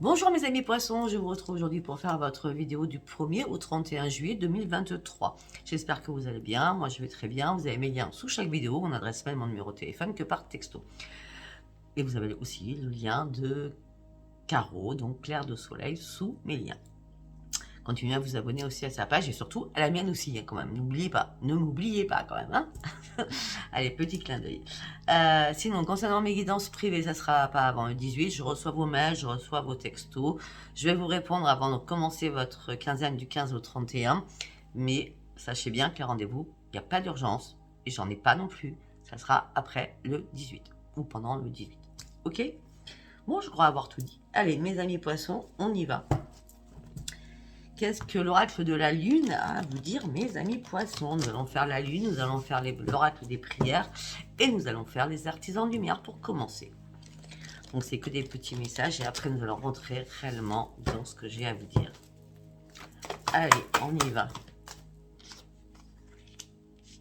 Bonjour mes amis poissons, je vous retrouve aujourd'hui pour faire votre vidéo du 1er au 31 juillet 2023. J'espère que vous allez bien, moi je vais très bien. Vous avez mes liens sous chaque vidéo, mon adresse mail, mon numéro de téléphone que par texto. Et vous avez aussi le lien de Caro, donc Claire de Soleil, sous mes liens. Continuez à vous abonner aussi à sa page et surtout à la mienne aussi, hein, quand même. N'oubliez pas, ne m'oubliez pas quand même. Hein. Allez, petit clin d'œil. Sinon, concernant mes guidances privées, ça sera pas avant le 18. Je reçois vos mails, je reçois vos textos. Je vais vous répondre avant de commencer votre quinzaine du 15 au 31. Mais sachez bien que les rendez-vous, il n'y a pas d'urgence et j'en ai pas non plus. Ça sera après le 18 ou pendant le 18. Ok? Bon, je crois avoir tout dit. Allez, mes amis poissons, on y va. Qu'est-ce que l'oracle de la lune a à vous dire, mes amis poissons? Nous allons faire la lune, nous allons faire l'oracle des prières et nous allons faire les artisans de lumière pour commencer. Donc c'est que des petits messages et après nous allons rentrer réellement dans ce que j'ai à vous dire. Allez, on y va.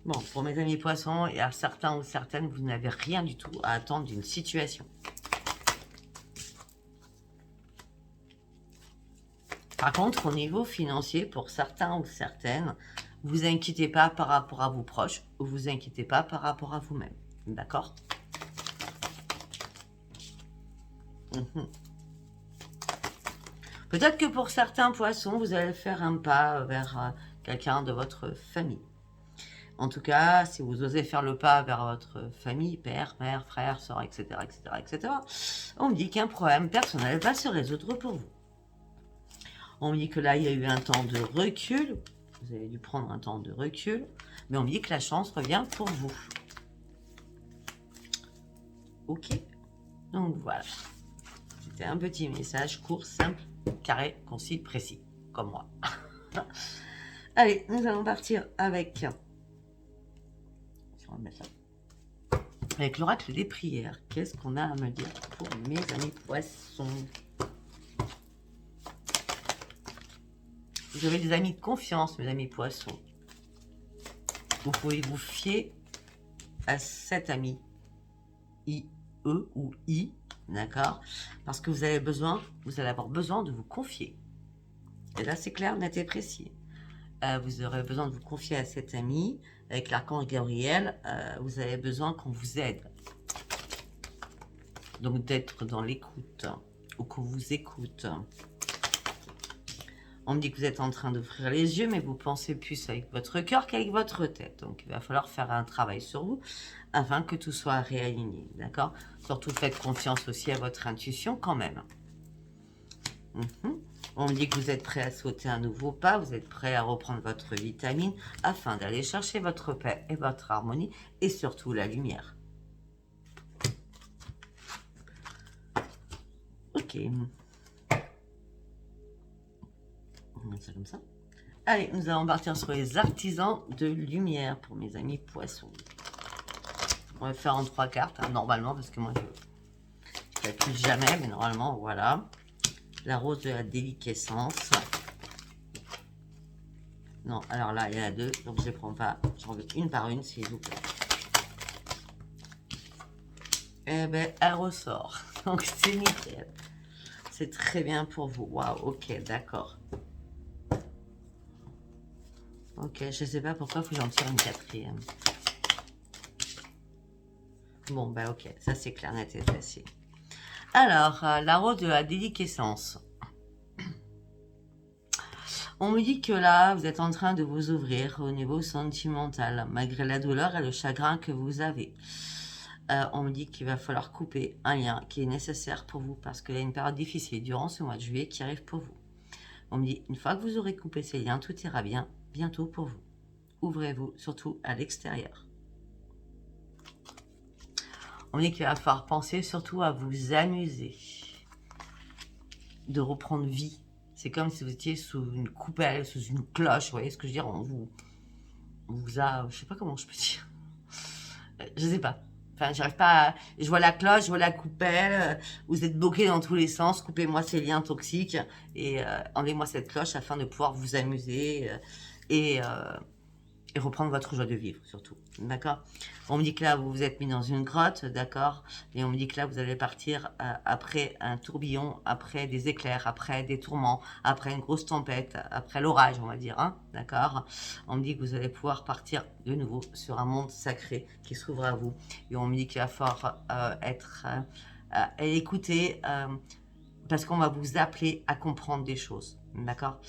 Bon, pour mes amis poissons, et à certains ou certaines, vous n'avez rien du tout à attendre d'une situation. Par contre, au niveau financier, pour certains ou certaines, vous inquiétez pas par rapport à vos proches, ou vous inquiétez pas par rapport à vous-même. D'accord? Peut-être que pour certains poissons, vous allez faire un pas vers quelqu'un de votre famille. En tout cas, si vous osez faire le pas vers votre famille, père, mère, frère, soeur, etc., etc., etc., on me dit qu'un problème personnel va se résoudre pour vous. On me dit que là, il y a eu un temps de recul. Vous avez dû prendre un temps de recul. Mais on me dit que la chance revient pour vous. Ok. Donc voilà. C'était un petit message court, simple, carré, concis, précis. Comme moi. Allez, nous allons partir avec... Avec l'oracle des prières. Qu'est-ce qu'on a à me dire pour mes amis poissons? Vous avez des amis de confiance, mes amis poissons. Vous pouvez vous fier à cet ami, I, E ou I, d'accord? Parce que vous allez avoir besoin de vous confier. Et là, c'est clair, net et précis. Vous aurez besoin de vous confier à cet ami. Avec l'archange Gabriel, vous avez besoin qu'on vous aide. Donc, d'être dans l'écoute, ou qu'on vous écoute. On me dit que vous êtes en train d'ouvrir les yeux, mais vous pensez plus avec votre cœur qu'avec votre tête. Donc, il va falloir faire un travail sur vous afin que tout soit réaligné, d'accord? Surtout, faites confiance aussi à votre intuition quand même. On me dit que vous êtes prêt à sauter un nouveau pas, vous êtes prêt à reprendre votre vitamine afin d'aller chercher votre paix et votre harmonie et surtout la lumière. Ok. C'est comme ça. Allez, nous allons partir sur les artisans de lumière pour mes amis poissons. On va faire en 3 cartes, hein, normalement, parce que moi, je ne calcule jamais, mais normalement, voilà. La rose de la déliquescence. Non, alors là, il y en a 2, donc je ne les prends pas. J'en veux une par une, s'il vous plaît. Eh bien, elle ressort. Donc, c'est nickel. C'est très bien pour vous. Waouh, ok, d'accord. Ok, je sais pas pourquoi il faut que j'en tire une 4e. Bon, bah ok, ça c'est clair, net et facile. Alors, la rose de la déliquescence. On me dit que là, vous êtes en train de vous ouvrir au niveau sentimental, malgré la douleur et le chagrin que vous avez. On me dit qu'il va falloir couper un lien qui est nécessaire pour vous, parce qu'il y a une période difficile durant ce mois de juillet qui arrive pour vous. On me dit, une fois que vous aurez coupé ces liens, tout ira bien, bientôt pour vous. Ouvrez-vous, surtout à l'extérieur. On me dit qu'il va falloir penser surtout à vous amuser, de reprendre vie. C'est comme si vous étiez sous une coupelle, sous une cloche, vous voyez ce que je veux dire? On vous a, je sais pas comment je peux dire. Je sais pas. Enfin, j'arrive pas à... Je vois la cloche, je vois la coupelle, vous êtes bloqué dans tous les sens, coupez-moi ces liens toxiques et enlevez-moi cette cloche afin de pouvoir vous amuser et et reprendre votre joie de vivre, surtout. D'accord? On me dit que là, vous vous êtes mis dans une grotte, d'accord? Et on me dit que là, vous allez partir après un tourbillon, après des éclairs, après des tourments, après une grosse tempête, après l'orage, on va dire, hein? D'accord? On me dit que vous allez pouvoir partir de nouveau sur un monde sacré qui s'ouvre à vous. Et on me dit qu'il va falloir écouter, parce qu'on va vous appeler à comprendre des choses, d'accord?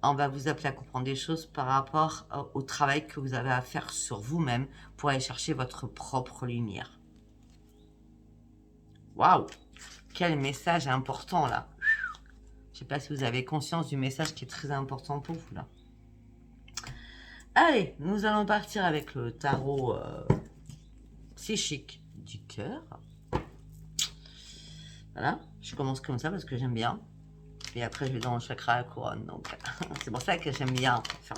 On va vous appeler à comprendre des choses par rapport au travail que vous avez à faire sur vous-même pour aller chercher votre propre lumière. Waouh! Quel message important là! Je ne sais pas si vous avez conscience du message qui est très important pour vous là. Allez, nous allons partir avec le tarot psychique du cœur. Voilà, je commence comme ça parce que j'aime bien. Et après, je vais dans le chakra à la couronne. Donc, c'est pour ça que j'aime bien faire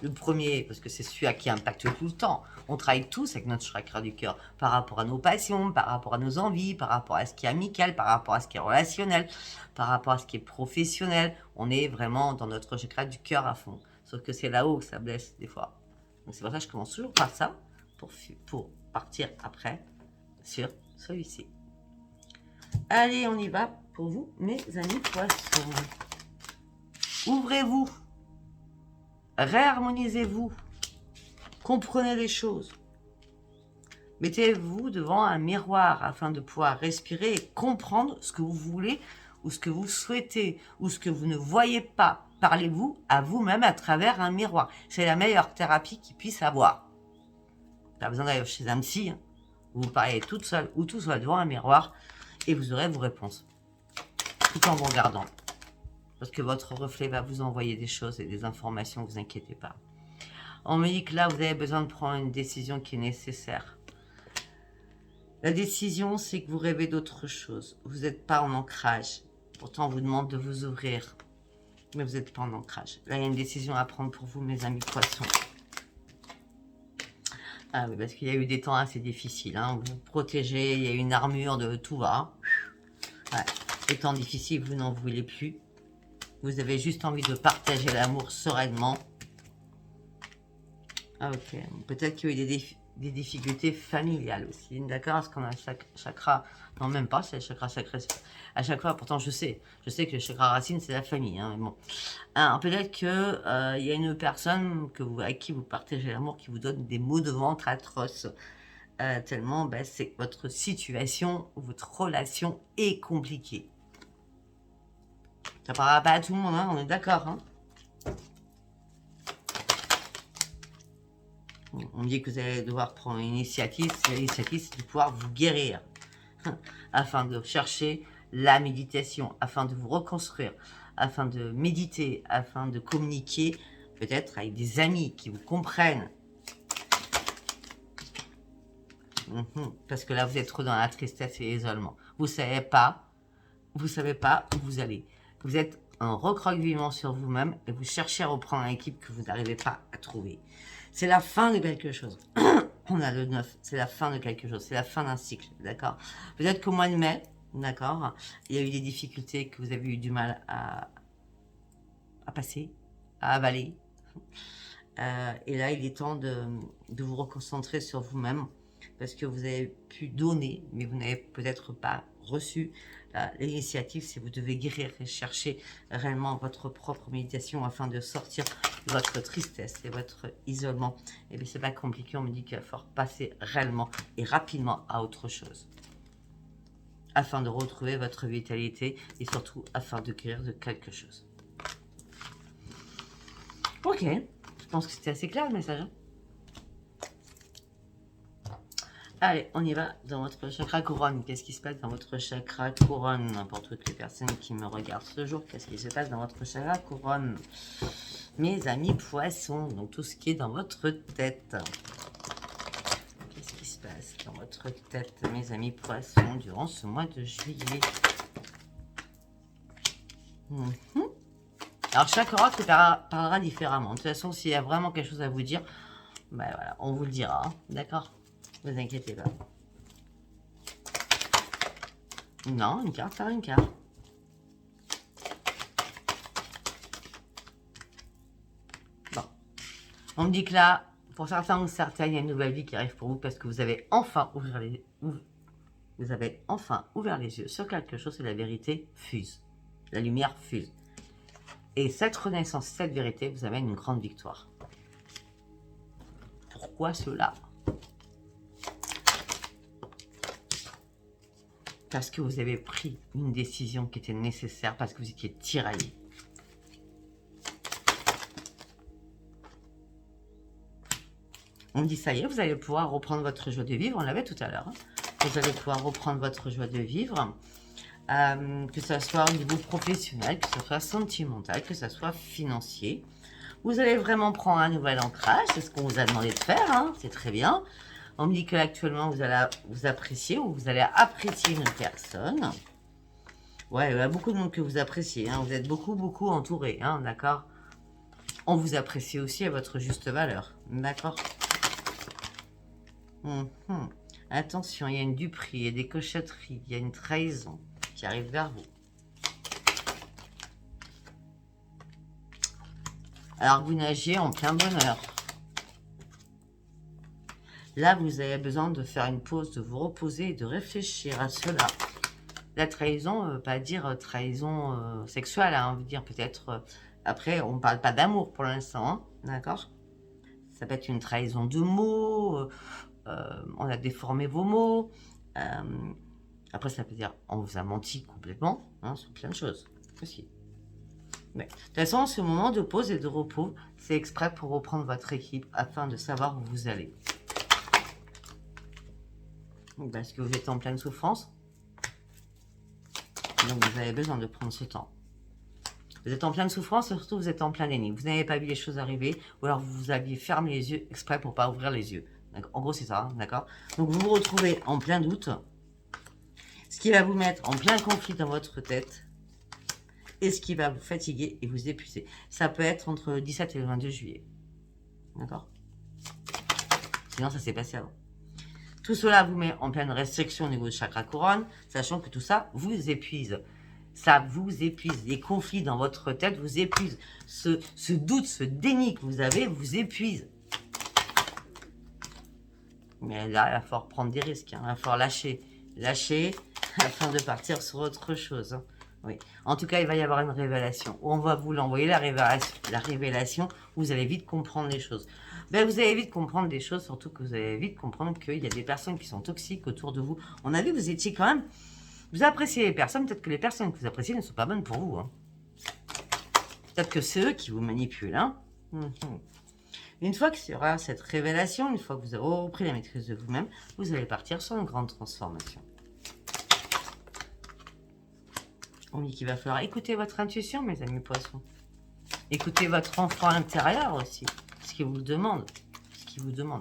le premier, parce que c'est celui qui impacte tout le temps. On travaille tous avec notre chakra du cœur, par rapport à nos passions, par rapport à nos envies, par rapport à ce qui est amical, par rapport à ce qui est relationnel, par rapport à ce qui est professionnel. On est vraiment dans notre chakra du cœur à fond. Sauf que c'est là-haut que ça blesse des fois. Donc, c'est pour ça que je commence toujours par ça, pour partir après sur celui-ci. Allez, on y va pour vous, mes amis poissons. Ouvrez-vous, réharmonisez-vous, comprenez les choses. Mettez-vous devant un miroir afin de pouvoir respirer et comprendre ce que vous voulez ou ce que vous souhaitez ou ce que vous ne voyez pas. Parlez-vous à vous-même à travers un miroir. C'est la meilleure thérapie qu'il puisse avoir. Pas besoin d'aller chez un psy. Hein. Vous parlez toute seule ou tout seul devant un miroir et vous aurez vos réponses. Tout en vous regardant. Parce que votre reflet va vous envoyer des choses et des informations, ne vous inquiétez pas. On me dit que là, vous avez besoin de prendre une décision qui est nécessaire. La décision, c'est que vous rêvez d'autre chose. Vous n'êtes pas en ancrage. Pourtant, on vous demande de vous ouvrir. Mais vous n'êtes pas en ancrage. Là, il y a une décision à prendre pour vous, mes amis poissons. Ah oui, parce qu'il y a eu des temps assez difficiles. Hein. Vous vous protégez, il y a une armure de tout va. Ouais. Les temps difficiles, vous n'en voulez plus. Vous avez juste envie de partager l'amour sereinement. Ah, ok. Peut-être qu'il y a eu des difficultés familiales aussi. D'accord? Parce qu'on a chaque chakra. Non, même pas, c'est le chakra sacré. À chaque fois, pourtant, je sais que le chakra racine, c'est la famille. Hein, mais bon. Alors, peut-être qu'il y a une personne avec qui vous partagez l'amour qui vous donne des maux de ventre atroces. Tellement, c'est votre situation, votre relation est compliquée. Ça ne parlera pas à tout le monde, hein, on est d'accord. Hein. On dit que vous allez devoir prendre une initiative. L'initiative, c'est de pouvoir vous guérir. Afin de chercher la méditation, afin de vous reconstruire, afin de méditer, afin de communiquer, peut-être avec des amis qui vous comprennent. Parce que là, vous êtes trop dans la tristesse et l'isolement. Vous savez pas où vous allez. Vous êtes un recroquevillement sur vous-même et vous cherchez à reprendre une équipe que vous n'arrivez pas à trouver. C'est la fin de quelque chose. On a le 9, c'est la fin de quelque chose, c'est la fin d'un cycle, d'accord? Peut-être qu'au mois de mai, d'accord, il y a eu des difficultés que vous avez eu du mal à passer, à avaler. Et là, il est temps de vous reconcentrer sur vous-même parce que vous avez pu donner, mais vous n'avez peut-être pas reçu. L'initiative, c'est vous devez guérir et chercher réellement votre propre méditation afin de sortir de votre tristesse et votre isolement. Et bien, c'est pas compliqué, on me dit qu'il va falloir passer réellement et rapidement à autre chose afin de retrouver votre vitalité et surtout afin de guérir de quelque chose. Ok, je pense que c'était assez clair le message. Hein. Allez, on y va dans votre chakra couronne. Qu'est-ce qui se passe dans votre chakra couronne? Pour toutes les personnes qui me regardent ce jour, qu'est-ce qui se passe dans votre chakra couronne? Mes amis poissons, donc tout ce qui est dans votre tête. Qu'est-ce qui se passe dans votre tête, mes amis poissons, durant ce mois de juillet? Alors, chaque oracle parlera différemment. De toute façon, s'il y a vraiment quelque chose à vous dire, ben voilà, on vous le dira. Hein, d'accord? Ne vous inquiétez pas. Non, une carte par une carte. Bon. On me dit que là, Pour certains ou certaines, il y a une nouvelle vie qui arrive pour vous parce que vous avez enfin ouvert les, vous avez enfin ouvert les yeux sur quelque chose et la vérité fuse. La lumière fuse. Et cette renaissance, cette vérité vous amène une grande victoire. Pourquoi cela? Parce que vous avez pris une décision qui était nécessaire, parce que vous étiez tiraillé. On dit ça y est, vous allez pouvoir reprendre votre joie de vivre, on l'avait tout à l'heure. Hein. Vous allez pouvoir reprendre votre joie de vivre, que ce soit au niveau professionnel, que ce soit sentimental, que ce soit financier. Vous allez vraiment prendre un nouvel ancrage, c'est ce qu'on vous a demandé de faire, hein, c'est très bien. On me dit que actuellement vous allez vous apprécier ou vous allez apprécier une personne. Ouais, il y a beaucoup de monde que vous appréciez, hein, vous êtes beaucoup entouré, hein, d'accord. On vous apprécie aussi à votre juste valeur, d'accord. Attention, il y a une duperie, il y a des cochotteries, il y a une trahison qui arrive vers vous. Alors vous nagez en plein bonheur. Là, vous avez besoin de faire une pause, de vous reposer et de réfléchir à cela. La trahison, pas dire trahison sexuelle, hein, on veut dire peut-être... après, on ne parle pas d'amour pour l'instant, hein, d'accord. Ça peut être une trahison de mots, on a déformé vos mots. Après, ça peut dire on vous a menti complètement, hein, sur plein de choses aussi. Mais, de toute façon, ce moment de pause et de repos, c'est exprès pour reprendre votre équipe afin de savoir où vous allez. Parce que vous êtes en pleine souffrance. Donc, vous avez besoin de prendre ce temps. Vous êtes en pleine souffrance et surtout, vous êtes en plein déni. Vous n'avez pas vu les choses arriver ou alors vous aviez fermé les yeux exprès pour ne pas ouvrir les yeux. En gros, c'est ça, hein, d'accord. Donc, vous vous retrouvez en plein doute. Ce qui va vous mettre en plein conflit dans votre tête. Et ce qui va vous fatiguer et vous épuiser. Ça peut être entre le 17 et le 22 juillet. D'accord? Sinon, ça s'est passé avant. Tout cela vous met en pleine restriction au niveau du chakra couronne, sachant que tout ça vous épuise. Ça vous épuise. Les conflits dans votre tête vous épuisent. Ce doute, ce déni que vous avez vous épuise. Mais là, il va falloir prendre des risques. Hein. Il va falloir lâcher. Lâcher afin de partir sur autre chose. Hein. Oui. En tout cas, il va y avoir une révélation. On va vous l'envoyer, la révélation. Vous allez vite comprendre les choses. Ben, vous allez vite comprendre des choses, surtout que vous allez vite comprendre qu'il y a des personnes qui sont toxiques autour de vous. On a vu que vous étiez quand même... Vous appréciez les personnes, peut-être que les personnes que vous appréciez ne sont pas bonnes pour vous. Hein. Peut-être que c'est eux qui vous manipulent. Hein. Une fois qu'il y aura cette révélation, une fois que vous aurez repris la maîtrise de vous-même, vous allez partir sur une grande transformation. On dit qu'il va falloir écouter votre intuition, mes amis poissons. Écoutez votre enfant intérieur aussi. Ce qu'il vous demande.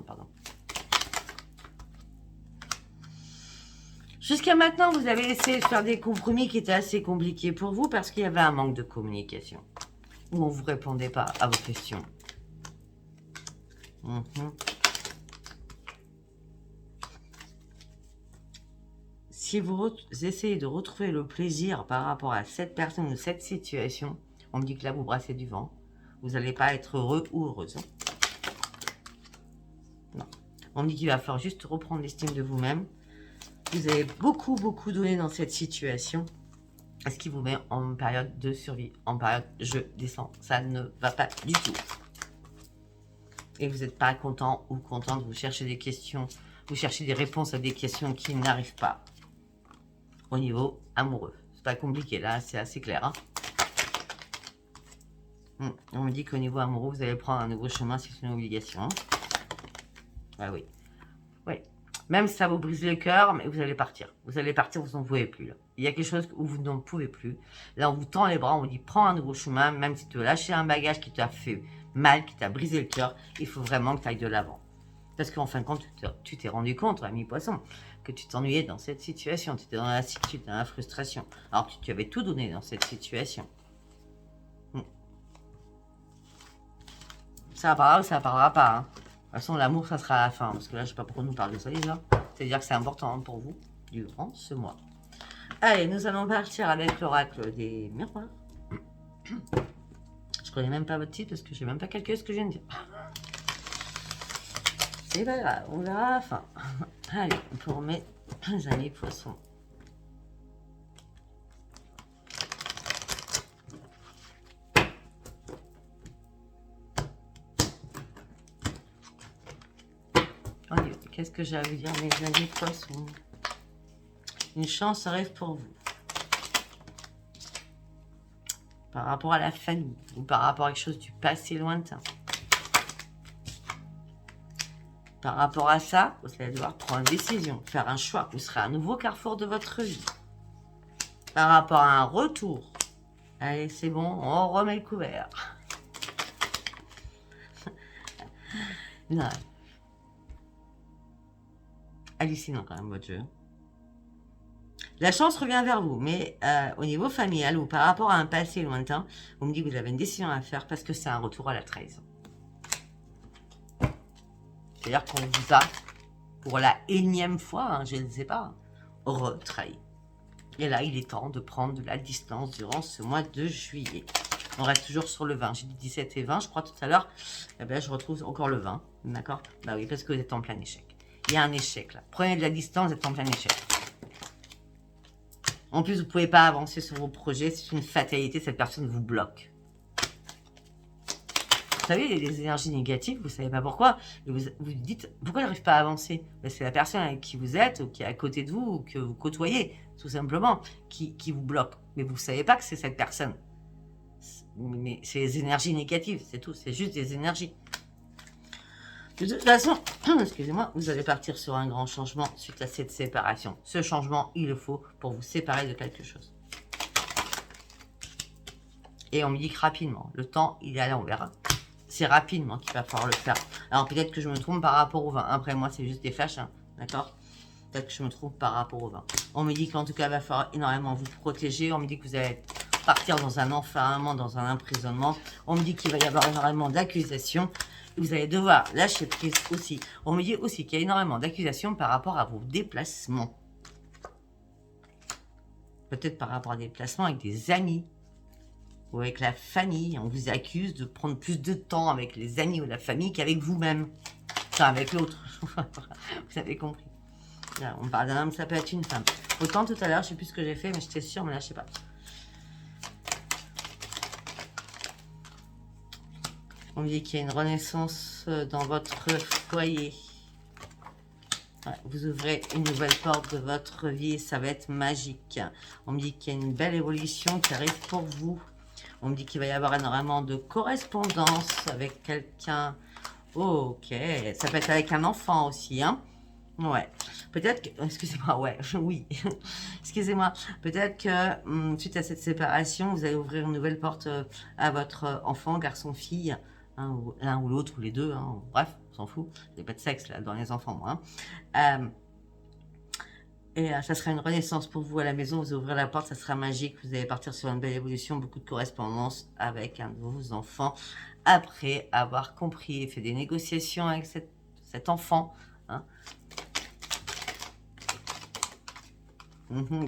Pardon. Jusqu'à maintenant, vous avez essayé de faire des compromis qui étaient assez compliqués pour vous parce qu'il y avait un manque de communication. Ou on ne vous répondait pas à vos questions. Si vous essayez de retrouver le plaisir par rapport à cette personne ou cette situation, on me dit que là, vous brassez du vent. Vous n'allez pas être heureux ou heureuse. Non. On me dit qu'il va falloir juste reprendre l'estime de vous-même. Vous avez beaucoup donné dans cette situation. Ce qui vous met en période de survie, en période je descends. Ça ne va pas du tout. Et vous n'êtes pas content ou contente, vous cherchez des questions, vous cherchez des réponses à des questions qui n'arrivent pas. Au niveau amoureux. C'est pas compliqué, là, c'est assez clair. Hein. On me dit qu'au niveau amoureux, vous allez prendre un nouveau chemin, c'est une obligation. Hein. Ah oui. Oui. Même si ça vous brise le cœur, mais vous allez partir. Vous allez partir, vous n'en pouvez plus. Là. Il y a quelque chose où vous n'en pouvez plus. Là, on vous tend les bras, on vous dit prends un nouveau chemin, même si tu veux lâcher un bagage qui t'a fait mal, qui t'a brisé le cœur, il faut vraiment que tu ailles de l'avant. Parce qu'en fin de compte, tu t'es rendu compte, ami poisson, que tu t'ennuyais dans cette situation. Tu étais dans la lassitude, dans la frustration. Alors que tu avais tout donné dans cette situation. Ça parlera ou ça parlera pas. Hein. De toute façon, l'amour, ça sera à la fin. Parce que là, je sais pas pourquoi on nous parle de ça déjà. C'est-à-dire que c'est important pour vous durant ce mois. Allez, nous allons partir avec l'oracle des miroirs. Je connais même pas votre titre parce que je n'ai même pas calculé ce que je viens de dire. C'est pas grave, on verra à la fin. Allez, on remet les amis poissons. Allez, qu'est-ce que j'ai à vous dire, mes amis poissons? Une chance arrive pour vous. Par rapport à la famille ou par rapport à quelque chose du passé lointain. Par rapport à ça, vous allez devoir prendre une décision, faire un choix. Vous serez à un nouveau carrefour de votre vie. Par rapport à un retour. Allez, c'est bon, on remet le couvert. Non. Hallucinant quand même votre jeu. La chance revient vers vous, mais au niveau familial ou par rapport à un passé lointain, vous me dites que vous avez une décision à faire parce que c'est un retour à la trahison. C'est-à-dire qu'on vous a, pour la énième fois, hein, je ne sais pas, retrahi. Et là, il est temps de prendre de la distance durant ce mois de juillet. On reste toujours sur le 20. J'ai dit 17 et 20, je crois, tout à l'heure. Eh bien, je retrouve encore le 20. D'accord? Bah oui, parce que vous êtes en plein échec. Il y a un échec, là. Prenez de la distance, vous êtes en plein échec. En plus, vous ne pouvez pas avancer sur vos projets. C'est une fatalité, cette personne vous bloque. Vous savez, les énergies négatives, vous ne savez pas pourquoi. Vous vous dites, pourquoi je n'arrive pas à avancer? C'est la personne avec qui vous êtes, ou qui est à côté de vous, ou que vous côtoyez, tout simplement, qui vous bloque. Mais vous ne savez pas que c'est cette personne. Mais c'est les énergies négatives, c'est tout. C'est juste des énergies. De toute façon, excusez-moi, vous allez partir sur un grand changement suite à cette séparation. Ce changement, il le faut pour vous séparer de quelque chose. Et on me dit que rapidement, le temps, il est à l'envers. C'est rapidement qu'il va falloir le faire. Alors peut-être que je me trompe par rapport au vin. Après moi, c'est juste des flashs, hein, d'accord? Peut-être que je me trompe par rapport au vin. On me dit qu'en tout cas, il va falloir énormément vous protéger. On me dit que vous allez partir dans un enfermement, dans un emprisonnement. On me dit qu'il va y avoir énormément d'accusations. Vous allez devoir lâcher prise aussi. On me dit aussi qu'il y a énormément d'accusations par rapport à vos déplacements. Peut-être par rapport à des déplacements avec des amis. Ou avec la famille, on vous accuse de prendre plus de temps avec les amis ou la famille qu'avec vous-même. Enfin, avec l'autre. Vous avez compris. Là, on parle d'un homme, ça peut être une femme. Autant tout à l'heure, je ne sais plus ce que j'ai fait, mais j'étais sûre, mais là, je ne sais pas. On me dit qu'il y a une renaissance dans votre foyer. Ouais, vous ouvrez une nouvelle porte de votre vie, ça va être magique. On me dit qu'il y a une belle évolution qui arrive pour vous. On me dit qu'il va y avoir énormément de correspondance avec quelqu'un. Oh, ok, ça peut être avec un enfant aussi, hein. Ouais, peut-être que... Excusez-moi, ouais, oui. Excusez-moi. Peut-être que suite à cette séparation, vous allez ouvrir une nouvelle porte à votre enfant, garçon, fille, hein, ou l'un ou l'autre, ou les deux, hein. Bref, on s'en fout. Il n'y a pas de sexe là dans les enfants, moi. Hein. Et ça sera une renaissance pour vous à la maison. Vous ouvrez la porte, ça sera magique. Vous allez partir sur une belle évolution, beaucoup de correspondance avec un de vos enfants. Après avoir compris et fait des négociations avec cet enfant. Hein.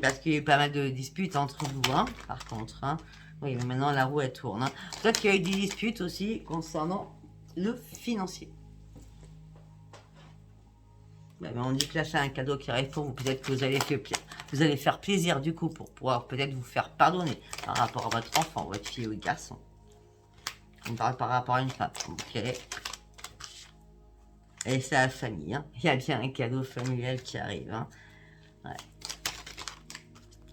Parce qu'il y a eu pas mal de disputes entre vous, hein, par contre. Hein. Oui, mais maintenant la roue elle tourne. Hein. Peut-être qu'il y a eu des disputes aussi concernant le financier. Ben, on dit que là, c'est un cadeau qui arrive pour vous. Peut-être que vous allez faire plaisir du coup pour pouvoir peut-être vous faire pardonner par rapport à votre enfant, votre fille ou votre garçon. On parle par rapport à une femme. Ok. Et c'est la famille. Hein. Il y a bien un cadeau familial qui arrive. Hein. Ouais.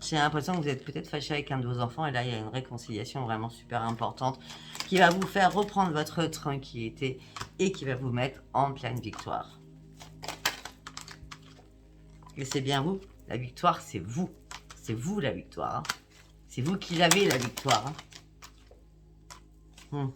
J'ai l'impression que vous êtes peut-être fâché avec un de vos enfants. Et là, il y a une réconciliation vraiment super importante qui va vous faire reprendre votre tranquillité et qui va vous mettre en pleine victoire. Et c'est bien vous. La victoire, c'est vous. C'est vous la victoire. Hein. C'est vous qui l'avez, la victoire. Hein.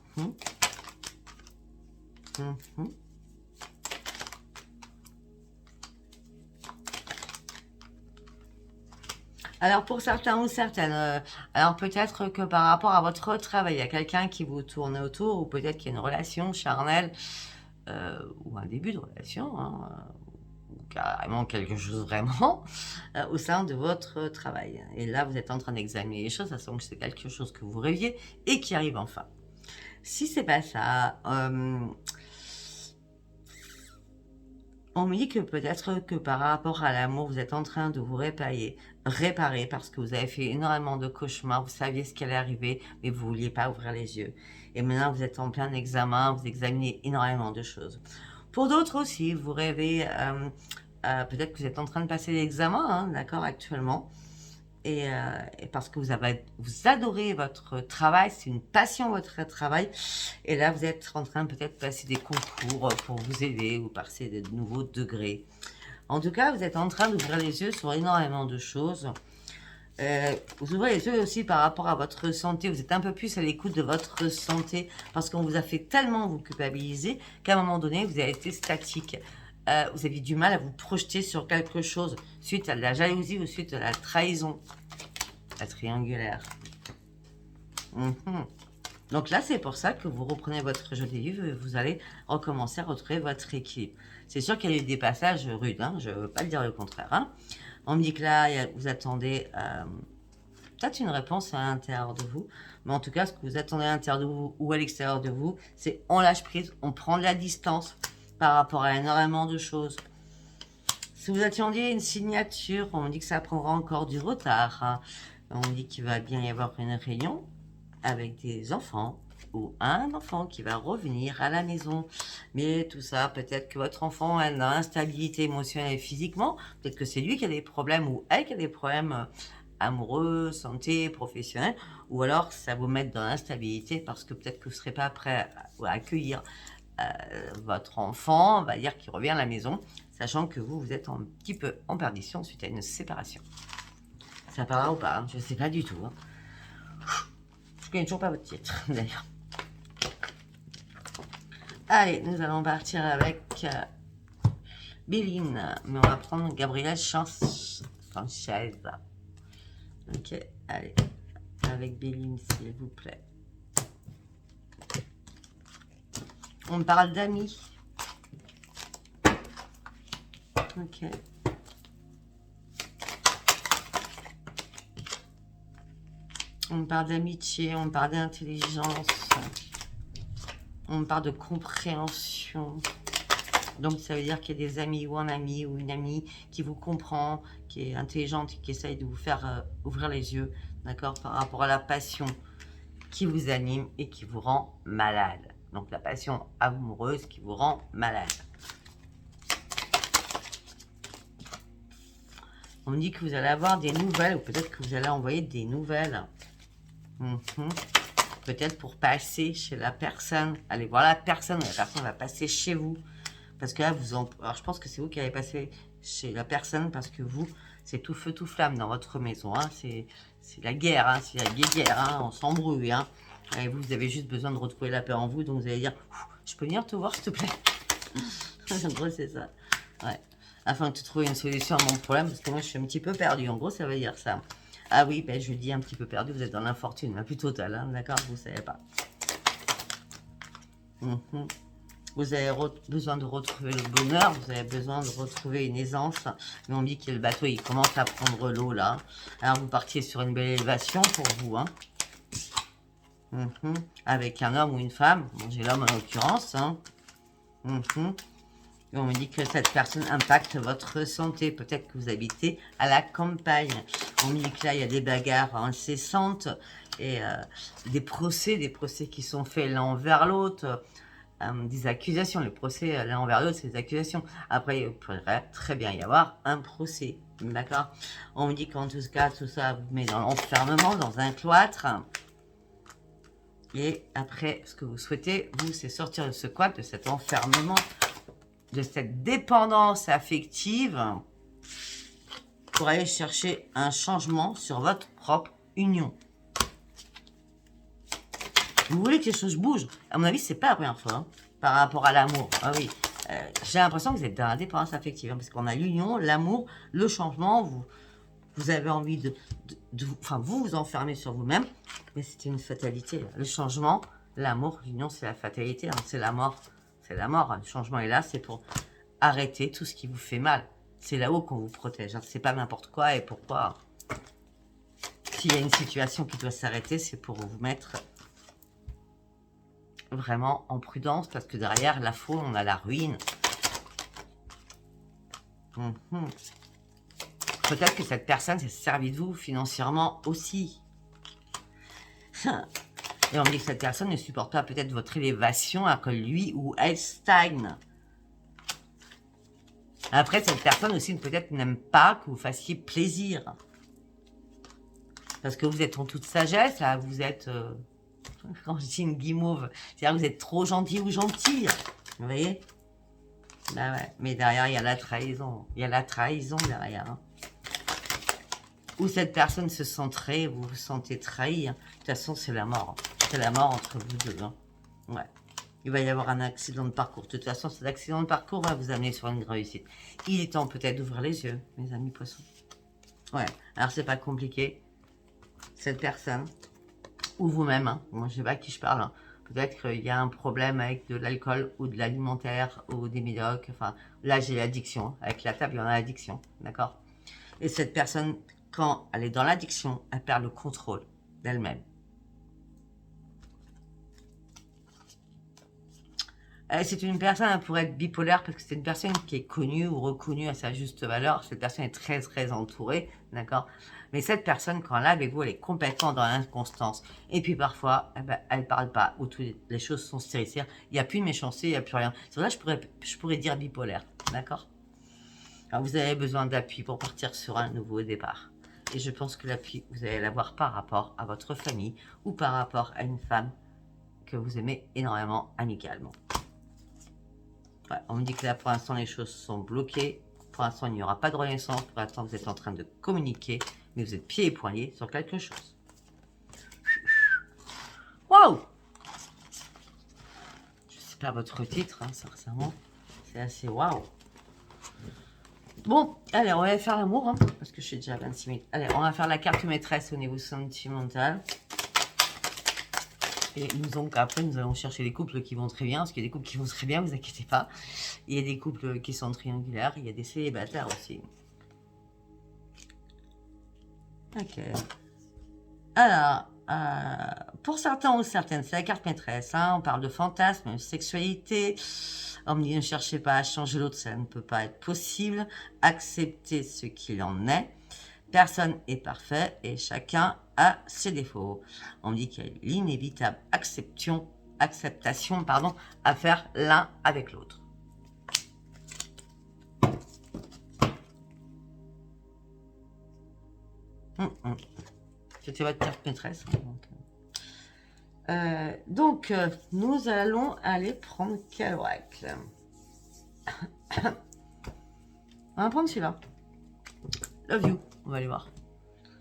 Alors, pour certains ou certaines, alors peut-être que par rapport à votre travail, il y a quelqu'un qui vous tourne autour, ou peut-être qu'il y a une relation charnelle, ou un début de relation, hein, carrément quelque chose vraiment au sein de votre travail. Et là, vous êtes en train d'examiner les choses, ça semble que c'est quelque chose que vous rêviez et qui arrive enfin. Si c'est pas ça, On me dit que peut-être que par rapport à l'amour, vous êtes en train de vous réparer parce que vous avez fait énormément de cauchemars, vous saviez ce qui allait arriver, mais vous ne vouliez pas ouvrir les yeux. Et maintenant, vous êtes en plein examen, vous examinez énormément de choses. Pour d'autres aussi, vous rêvez, peut-être que vous êtes en train de passer l'examen, hein, d'accord, actuellement. Et parce que vous adorez votre travail, c'est une passion votre travail. Et là, vous êtes en train peut-être de passer des concours pour vous aider ou passer de nouveaux degrés. En tout cas, vous êtes en train d'ouvrir les yeux sur énormément de choses. Vous ouvrez les yeux aussi par rapport à votre santé. Vous êtes un peu plus à l'écoute de votre santé parce qu'on vous a fait tellement vous culpabiliser qu'à un moment donné, vous avez été statique. Vous avez du mal à vous projeter sur quelque chose suite à de la jalousie ou suite à la trahison. La triangulaire. Donc là, c'est pour ça que vous reprenez votre jeu des livres et vous allez recommencer à retrouver votre équilibre. C'est sûr qu'il y a eu des passages rudes, hein, je ne veux pas dire le contraire. Hein. On me dit que là, vous attendez peut-être une réponse à l'intérieur de vous. Mais en tout cas, ce que vous attendez à l'intérieur de vous ou à l'extérieur de vous, c'est on lâche prise, on prend de la distance par rapport à énormément de choses. Si vous attendiez une signature, on me dit que ça prendra encore du retard. Hein. On me dit qu'il va bien y avoir une réunion avec des enfants ou un enfant qui va revenir à la maison. Mais tout ça, peut-être que votre enfant a une instabilité émotionnelle et physiquement. Peut-être que c'est lui qui a des problèmes ou elle qui a des problèmes amoureux, santé, professionnel. Ou alors, ça vous met dans l'instabilité parce que peut-être que vous ne serez pas prêt à accueillir votre enfant, on va dire qu'il revient à la maison, sachant que vous êtes un petit peu en perdition suite à une séparation. Ça parlera ou pas, hein, je ne sais pas du tout. Hein. Je ne connais toujours pas votre titre, d'ailleurs. Allez, nous allons partir avec Béline, mais on va prendre Gabriel Sanchez. Ok, allez, avec Béline, s'il vous plaît. On me parle d'amis. Ok. On me parle d'amitié, on me parle d'intelligence. On me parle de compréhension. Donc, ça veut dire qu'il y a des amis ou un ami ou une amie qui vous comprend, qui est intelligente, qui essaye de vous faire ouvrir les yeux, d'accord, par rapport à la passion qui vous anime et qui vous rend malade. Donc, la passion amoureuse qui vous rend malade. On me dit que vous allez avoir des nouvelles, ou peut-être que vous allez envoyer des nouvelles. Peut-être pour passer chez la personne. Allez voir la personne va passer chez vous. Parce que là, alors je pense que c'est vous qui allez passer chez la personne parce que vous, c'est tout feu, tout flamme dans votre maison. Hein. C'est la guerre, hein. C'est la guerre, hein. On s'embrouille. Hein. Et vous avez juste besoin de retrouver la paix en vous. Donc vous allez dire, je peux venir te voir, s'il te plaît. En gros, c'est ça. Ouais. Afin de te trouver une solution à mon problème, parce que moi, je suis un petit peu perdue. En gros, ça veut dire ça. Ah oui, ben, je dis un petit peu perdu, vous êtes dans l'infortune, la plus totale, hein, d'accord? Vous ne savez pas. Vous avez besoin de retrouver le bonheur, vous avez besoin de retrouver une aisance. Mais on dit que le bateau, il commence à prendre l'eau, là. Alors, vous partiez sur une belle élévation pour vous, hein. Avec un homme ou une femme. Bon, j'ai l'homme en l'occurrence, hein. Et on me dit que cette personne impacte votre santé. Peut-être que vous habitez à la campagne. On me dit que là, il y a des bagarres incessantes et des procès qui sont faits l'un envers l'autre. Des accusations. Les procès l'un envers l'autre, c'est des accusations. Après, il pourrait très bien y avoir un procès. D'accord? On me dit qu'en tout cas, tout ça vous met dans l'enfermement, dans un cloître. Et après, ce que vous souhaitez, vous, c'est sortir de ce cloître, de cet enfermement, de cette dépendance affective pour aller chercher un changement sur votre propre union. Vous voulez que les choses bougent. À mon avis, c'est pas la première fois hein, par rapport à l'amour. Ah oui, j'ai l'impression que vous êtes dans la dépendance affective hein, parce qu'on a l'union, l'amour, le changement. Vous avez envie enfin, vous enfermez sur vous-même, mais c'est une fatalité. Le changement, l'amour, l'union, c'est la fatalité, hein, c'est la mort. C'est la mort. Hein. Le changement est là, c'est pour arrêter tout ce qui vous fait mal. C'est là-haut qu'on vous protège. Hein. C'est pas n'importe quoi et pourquoi. S'il y a une situation qui doit s'arrêter, c'est pour vous mettre vraiment en prudence parce que derrière la faune, on a la ruine. Mhm. Peut-être que cette personne s'est servie de vous financièrement aussi. Et on me dit que cette personne ne supporte pas peut-être votre élévation alors que lui ou elle stagne. Après, cette personne aussi peut-être n'aime pas que vous fassiez plaisir. Parce que vous êtes en toute sagesse, là, vous êtes, quand je dis une guimauve, c'est-à-dire que vous êtes trop gentil ou gentille. Vous voyez? Bah ouais, mais derrière, il y a la trahison. Il y a la trahison derrière. Hein. Ou cette personne se sent trahie, vous vous sentez trahi. Hein. De toute façon, c'est la mort. C'est la mort entre vous deux. Hein. Ouais. Il va y avoir un accident de parcours. De toute façon, cet accident de parcours va vous amener sur une réussite. Il est temps peut-être d'ouvrir les yeux, mes amis poissons. Ouais, alors c'est pas compliqué. Cette personne, ou vous-même, hein. Moi je sais pas à qui je parle. Hein. Peut-être qu'il y a un problème avec de l'alcool ou de l'alimentaire ou des médocs. Enfin, là j'ai l'addiction. Hein. Avec la table, il y en a l'addiction. D'accord? Et cette personne, quand elle est dans l'addiction, elle perd le contrôle d'elle-même. C'est une personne, elle pourrait être bipolaire parce que c'est une personne qui est connue ou reconnue à sa juste valeur. Cette personne est très, très entourée, d'accord? Mais cette personne, quand elle est avec vous, elle est complètement dans l'inconstance. Et puis parfois, eh ben, elle ne parle pas, ou les choses sont stériles. Il n'y a plus de méchanceté, il n'y a plus rien. C'est vrai, je pourrais dire bipolaire, d'accord? Alors, vous avez besoin d'appui pour partir sur un nouveau départ. Et je pense que l'appui, vous allez l'avoir par rapport à votre famille ou par rapport à une femme que vous aimez énormément amicalement. Ouais, on me dit que là, pour l'instant, les choses sont bloquées. Pour l'instant, il n'y aura pas de renaissance. Pour l'instant, vous êtes en train de communiquer, mais vous êtes pieds et poings liés sur quelque chose. Waouh! Je ne sais pas votre titre, hein, sincèrement. C'est assez waouh. Bon, allez, on va faire l'amour, hein, parce que je suis déjà à 26 minutes. Allez, on va faire la carte maîtresse au niveau sentimental. Et donc après, nous allons chercher des couples qui vont très bien, parce qu'il y a des couples qui vont très bien, vous inquiétez pas. Il y a des couples qui sont triangulaires, il y a des célibataires aussi. Ok. Alors, pour certains ou certaines, c'est la carte maîtresse. Hein, on parle de fantasme, de sexualité. On me dit ne cherchez pas à changer l'autre, ça ne peut pas être possible. Acceptez ce qu'il en est. Personne est parfait et chacun a ses défauts. On me dit qu'il y a l'inévitable acceptation à faire l'un avec l'autre. C'était votre carte maîtresse. Donc, nous allons aller prendre quel oracle? On va prendre celui-là. Love you. On va aller voir.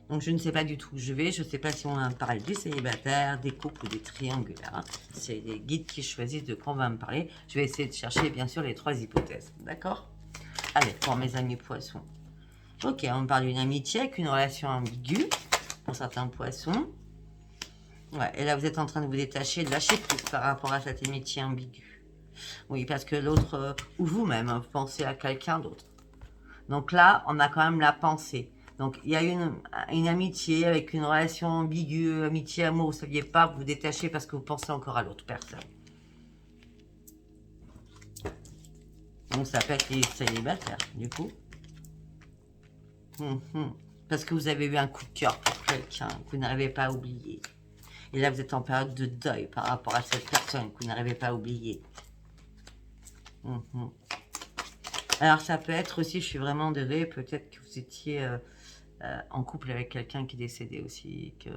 Donc, je ne sais pas du tout où je vais. Je ne sais pas si on va me parler des célibataires, des couples ou des triangulaires. Hein. C'est les guides qui choisissent de quoi on va me parler. Je vais essayer de chercher, bien sûr, les 3 hypothèses. D'accord? Allez, pour mes amis poissons. Ok, on me parle d'une amitié avec une relation ambiguë pour certains poissons. Ouais, et là, vous êtes en train de vous détacher, de lâcher prise par rapport à cette amitié ambiguë. Oui, parce que l'autre, ou vous-même, hein, vous pensez à quelqu'un d'autre. Donc là, on a quand même la pensée. Donc, il y a une amitié avec une relation ambiguë, amitié, amour, vous ne saviez pas, vous vous détachez parce que vous pensez encore à l'autre personne. Donc, ça peut être les célibataires, du coup. Parce que vous avez eu un coup de cœur pour quelqu'un que vous n'arrivez pas à oublier. Et là, vous êtes en période de deuil par rapport à cette personne que vous n'arrivez pas à oublier. Alors, ça peut être aussi, je suis vraiment désolée, peut-être que vous étiez en couple avec quelqu'un qui est décédé aussi, que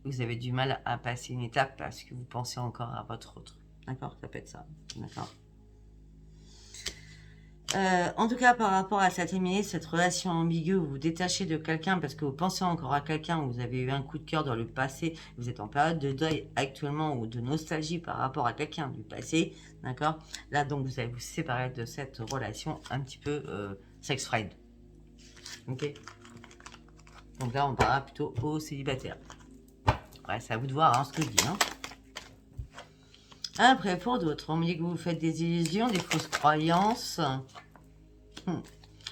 vous avez du mal à passer une étape parce que vous pensez encore à votre autre. D'accord? Ça peut être ça. D'accord? En tout cas, par rapport à cette amitié, cette relation ambiguë, vous vous détachez de quelqu'un parce que vous pensez encore à quelqu'un, vous avez eu un coup de cœur dans le passé, vous êtes en période de deuil actuellement ou de nostalgie par rapport à quelqu'un du passé, d'accord? Là, donc, vous allez vous séparer de cette relation un petit peu sex-friend. Ok? Donc là, on parlera plutôt aux célibataires. Ouais, c'est à vous de voir hein, ce que je dis. Hein. Après, pour d'autres, on me dit que vous faites des illusions, des fausses croyances.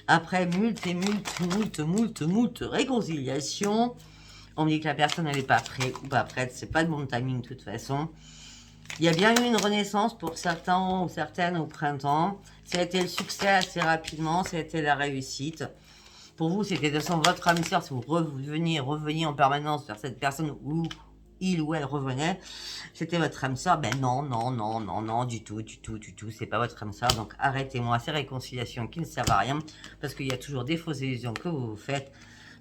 Après, moult réconciliations. On me dit que la personne, elle n'est pas prête ou pas prête. C'est pas de bon timing de toute façon. Il y a bien eu une renaissance pour certains ou certaines au printemps. Ça a été le succès assez rapidement, ça a été la réussite. Pour vous, c'était de toute façon votre âme sœur, si vous reveniez en permanence vers cette personne où il ou elle revenait, c'était votre âme sœur. Ben non, non, non, non, non, du tout, du tout, du tout, c'est pas votre âme sœur. Donc arrêtez-moi ces réconciliations qui ne servent à rien, parce qu'il y a toujours des fausses illusions que vous vous faites,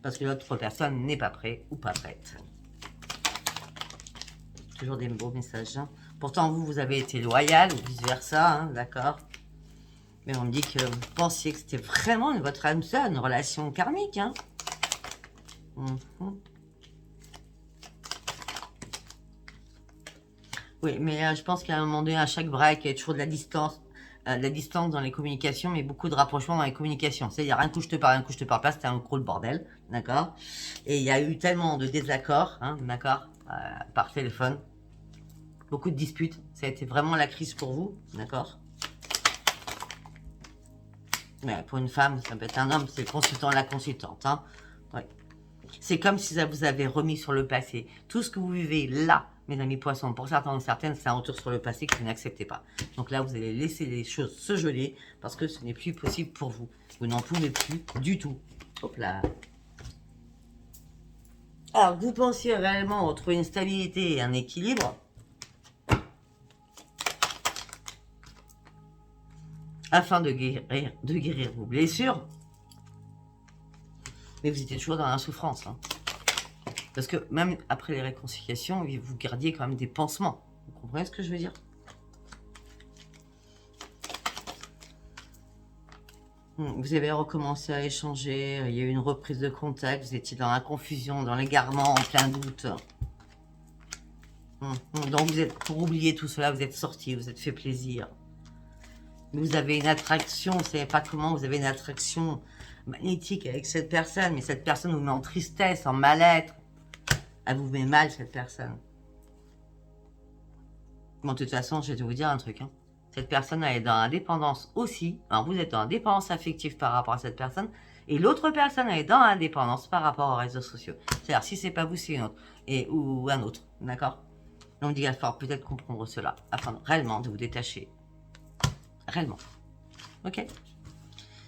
parce que l'autre personne n'est pas prête ou pas prête. Toujours des beaux messages. Hein. Pourtant, vous avez été loyal, ou vice-versa, hein, d'accord? Mais on me dit que vous pensiez que c'était vraiment votre âme sœur, une relation karmique. Hein. Oui, mais je pense qu'à un moment donné, à chaque break, il y a toujours de la distance dans les communications, mais beaucoup de rapprochement dans les communications. C'est-à-dire, un coup je te parle, un coup je te parle pas, c'était un gros le bordel, d'accord? Et il y a eu tellement de désaccords, hein, d'accord, par téléphone. Beaucoup de disputes. Ça a été vraiment la crise pour vous, d'accord? Mais pour une femme, ça peut être un homme, c'est le consultant, la consultante, hein. Ouais. C'est comme si ça vous avait remis sur le passé. Tout ce que vous vivez là, mes amis poissons, pour certains ou certaines, c'est un retour sur le passé que vous n'acceptez pas. Donc là, vous allez laisser les choses se geler parce que ce n'est plus possible pour vous. Vous n'en pouvez plus du tout. Hop là. Alors, vous pensiez réellement retrouver une stabilité et un équilibre afin de guérir vos blessures. Mais vous étiez toujours dans la souffrance. Hein. Parce que même après les réconciliations, vous gardiez quand même des pansements. Vous comprenez ce que je veux dire? Vous avez recommencé à échanger, il y a eu une reprise de contact, vous étiez dans la confusion, dans l'égarement, en plein doute. Donc vous êtes, pour oublier tout cela, vous êtes sorti, vous êtes fait plaisir. Vous avez une attraction, vous ne savez pas comment, vous avez une attraction magnétique avec cette personne, mais cette personne vous met en tristesse, en mal-être. Elle vous met mal, cette personne. Bon, de toute façon, je vais vous dire un truc. Hein. Cette personne, elle est dans la dépendance aussi. Alors, vous êtes dans la dépendance affective par rapport à cette personne. Et l'autre personne, elle est dans la dépendance par rapport aux réseaux sociaux. C'est-à-dire, si c'est pas vous, c'est une autre. Ou un autre. D'accord? Donc, il va falloir peut-être comprendre cela. Afin réellement de vous détacher. Réellement. Ok?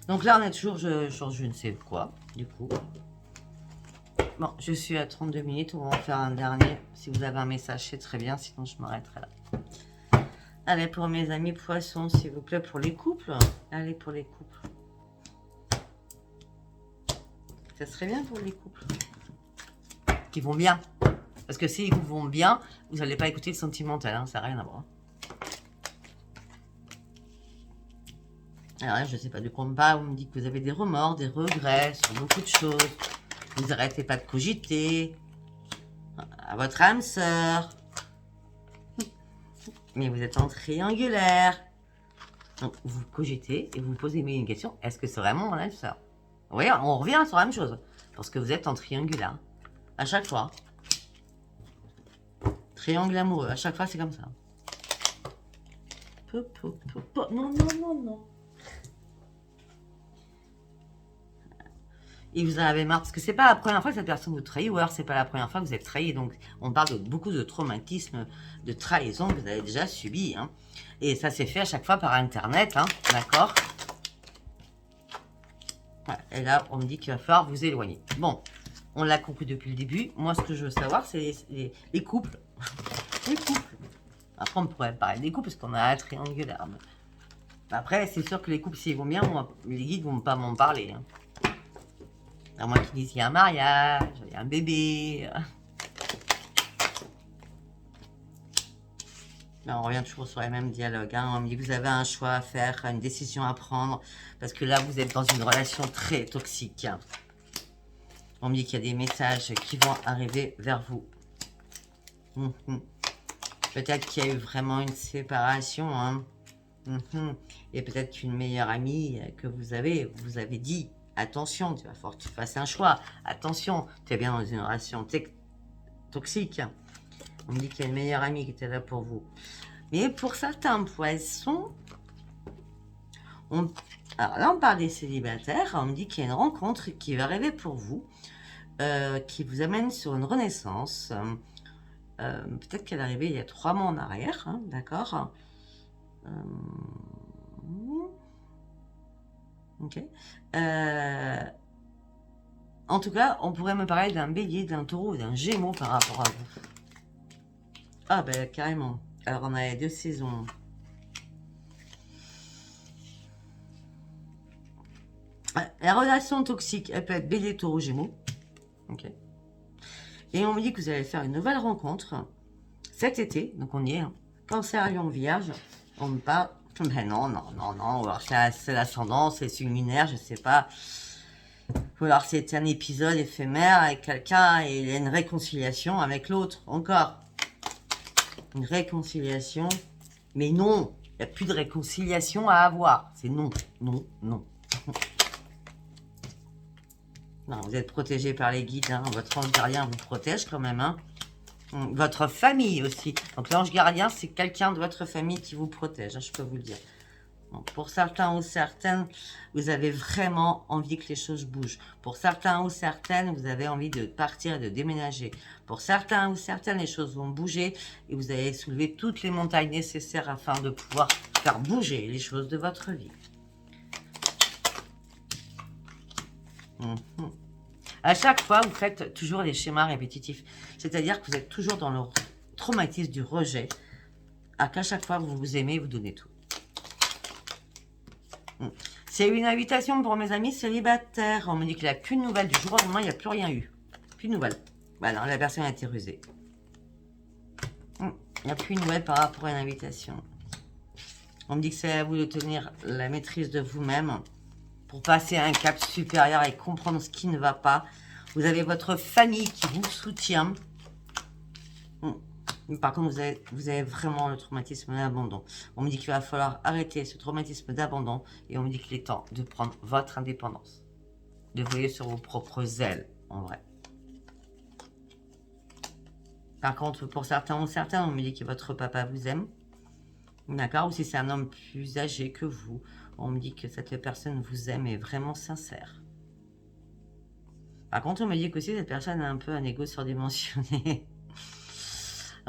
Donc là, on est toujours sur je ne sais quoi, du coup. Bon, je suis à 32 minutes. On va en faire un dernier. Si vous avez un message, c'est très bien. Sinon, je m'arrêterai là. Allez, pour mes amis poissons, s'il vous plaît, pour les couples. Allez, pour les couples. Ça serait bien pour les couples. Qui vont bien. Parce que s'ils vont bien, vous n'allez pas écouter le sentimental. Hein, ça n'a rien à voir. Alors là, je ne sais pas de quoi on parle. On me dit que vous avez des remords, des regrets sur beaucoup de choses. Vous n'arrêtez pas de cogiter. À votre âme sœur. Mais vous êtes en triangulaire. Donc, vous cogitez et vous posez une question. Est-ce que c'est vraiment mon âme sœur? Vous voyez, on revient sur la même chose. Parce que vous êtes en triangulaire. À chaque fois. Triangle amoureux. À chaque fois, c'est comme ça. Non, non, non, non. Et vous en avez marre, parce que c'est pas la première fois que cette personne vous trahit, ou alors c'est pas la première fois que vous êtes trahi. Donc on parle de beaucoup de traumatismes, de trahison que vous avez déjà subi. Hein. Et ça s'est fait à chaque fois par internet, hein, d'accord? Voilà. Et là, on me dit qu'il va falloir vous éloigner. Bon, on l'a compris depuis le début. Moi, ce que je veux savoir, c'est les couples. Les couples. Après, on pourrait parler des couples, parce qu'on a un triangulaire. Après, c'est sûr que les couples, s'ils vont bien, les guides vont pas m'en parler. Hein. À moins qu'ils disent qu'il y a un mariage, il y a un bébé. Mais on revient toujours sur les mêmes dialogues. Hein. On me dit que vous avez un choix à faire, une décision à prendre. Parce que là, vous êtes dans une relation très toxique. On me dit qu'il y a des messages qui vont arriver vers vous. Peut-être qu'il y a eu vraiment une séparation. Hein. Et peut-être qu'une meilleure amie que vous avez dit, attention, tu vas falloir que tu fasses un choix. Attention, tu es bien dans une relation toxique. On me dit qu'il y a une meilleure amie qui était là pour vous. Mais pour certains poissons, alors là, on parle des célibataires. On me dit qu'il y a une rencontre qui va arriver pour vous, qui vous amène sur une renaissance. Peut-être qu'elle est arrivée il y a 3 mois en arrière, hein, d'accord. Ok. En tout cas, on pourrait me parler d'un bélier, d'un taureau, d'un gémeaux par rapport à vous. Ah ben carrément. Alors on a les 2 saisons. La relation toxique, elle peut être bélier, taureau, gémeaux. Ok. Et on me dit que vous allez faire une nouvelle rencontre cet été. Donc on y est. Hein. Cancer, Lion, Vierge. On me parle. Ben non. Alors c'est l'ascendant, c'est une lunaire, je sais pas. Ou alors c'est un épisode éphémère avec quelqu'un et il y a une réconciliation avec l'autre. Encore. Une réconciliation. Mais non, il n'y a plus de réconciliation à avoir. C'est non. Non. Non, vous êtes protégé par les guides. Hein. Votre ange gardien vous protège quand même. Hein. Votre famille aussi. Donc l'ange gardien, c'est quelqu'un de votre famille qui vous protège. Hein, je peux vous le dire. Bon, pour certains ou certaines, vous avez vraiment envie que les choses bougent. Pour certains ou certaines, vous avez envie de partir et de déménager. Pour certains ou certaines, les choses vont bouger et vous allez soulever toutes les montagnes nécessaires afin de pouvoir faire bouger les choses de votre vie. À chaque fois, vous faites toujours les schémas répétitifs. C'est-à-dire que vous êtes toujours dans le traumatisme du rejet. À chaque fois, vous vous aimez, vous donnez tout. C'est une invitation pour mes amis célibataires. On me dit qu'il n'y a qu'une nouvelle du jour au lendemain, il n'y a plus rien eu. Plus de nouvelles. Voilà, la personne a été rusée. Il n'y a plus de nouvelles par rapport à une invitation. On me dit que c'est à vous de tenir la maîtrise de vous-même pour passer à un cap supérieur et comprendre ce qui ne va pas. Vous avez votre famille qui vous soutient. Par contre, vous avez vraiment le traumatisme d'abandon. On me dit qu'il va falloir arrêter ce traumatisme d'abandon et on me dit qu'il est temps de prendre votre indépendance. De voler sur vos propres ailes, en vrai. Par contre, pour certains ou certaines, on me dit que votre papa vous aime. D'accord? Ou si c'est un homme plus âgé que vous, on me dit que cette personne vous aime et est vraiment sincère. Par contre, on me dit qu'aussi cette personne a un peu un ego surdimensionné.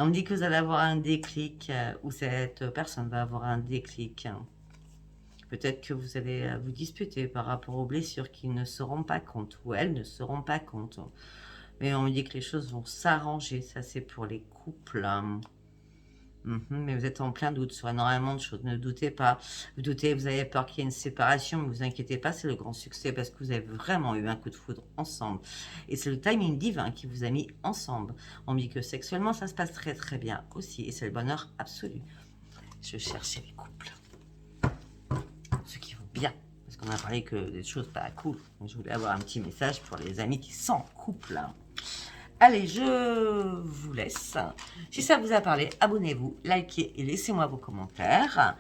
On me dit que vous allez avoir un déclic, ou cette personne va avoir un déclic. Peut-être que vous allez vous disputer par rapport aux blessures qui ne se rendent pas compte, ou elles ne se rendent pas compte. Mais on me dit que les choses vont s'arranger, ça c'est pour les couples. Mais vous êtes en plein doute sur énormément de choses, ne doutez pas. Vous doutez, vous avez peur qu'il y ait une séparation, mais vous inquiétez pas, c'est le grand succès parce que vous avez vraiment eu un coup de foudre ensemble. Et c'est le timing divin qui vous a mis ensemble. On me dit que sexuellement, ça se passe très très bien aussi, et c'est le bonheur absolu. Je cherchais les couples. Ceux qui vont bien, parce qu'on a parlé que des choses pas cool. Donc, je voulais avoir un petit message pour les amis qui sont en couple. Allez, je vous laisse. Si ça vous a parlé, abonnez-vous, likez et laissez-moi vos commentaires.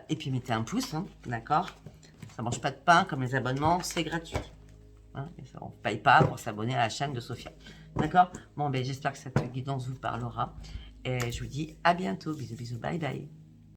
Et puis mettez un pouce, hein, d'accord? Ça ne mange pas de pain comme les abonnements, c'est gratuit. Hein, on ne paye pas pour s'abonner à la chaîne de Sophia. D'accord? Bon, ben, j'espère que cette guidance vous parlera. Et je vous dis à bientôt. Bisous, bisous, bye bye.